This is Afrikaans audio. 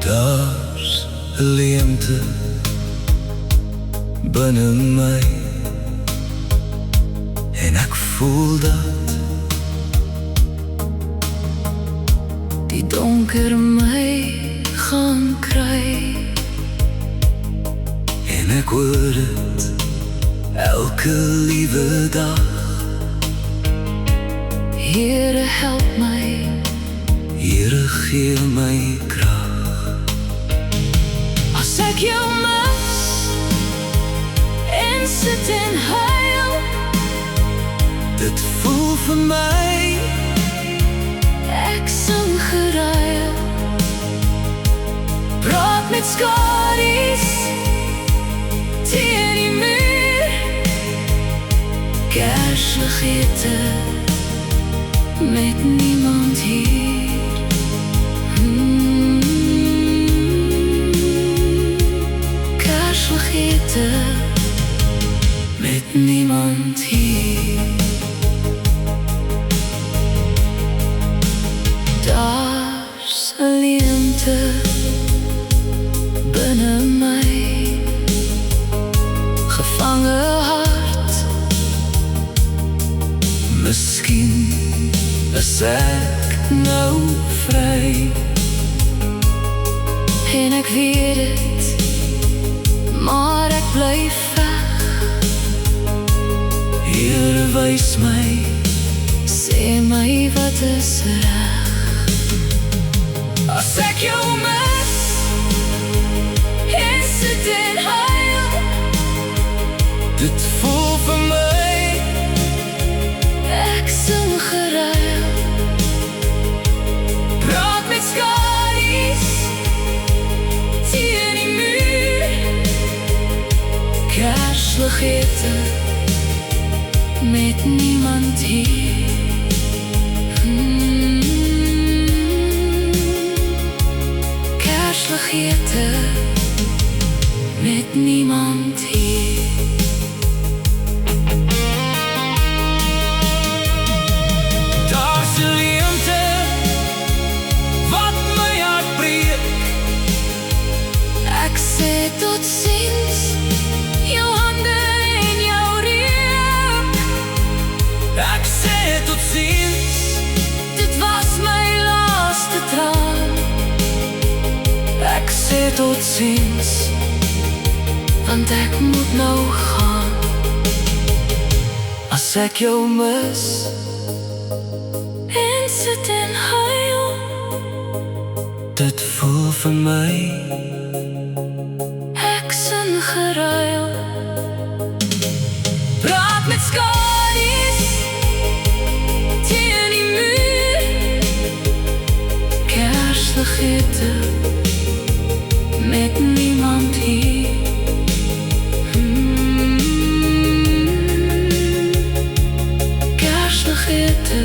Daar's 'n leemte binne my en ek voel dat die donker my gaan kry. en ek hoor dit elke liewe dag. Here help my, Here gee my krag. as ek jou mis en sit en huil. Dit voel vir my Ek sing geruil, praat met skadu's teen die muur. Kersligete met niemand hier. Kersligete met niemand hier. Daar's 'n leemte binne my, gevange hart. Miskien is ek nou vry. En ek weet dit, maar ek bly veg. Here wys my, Sê my wat is reg. As ek jou mis en sit en huil. dit voel vir my Ek sing geruil, praat met skadu's teen die muur. Kersligete met niemand hier. Kersligete met niemand hier. Daar's 'n leemte wat my hart breek. Ek sê tot ziens, jou hande en jou reuk. Ek sê tot ziens, Dit was my laaste traan. ek sê tot ziens, Want ek moet nou gaan. as ek jou mis. En sit en huil, Dit voel vir my ek sing geruil, praat met skadu's teen die muur. Kersligete met niemand hier. Kersligete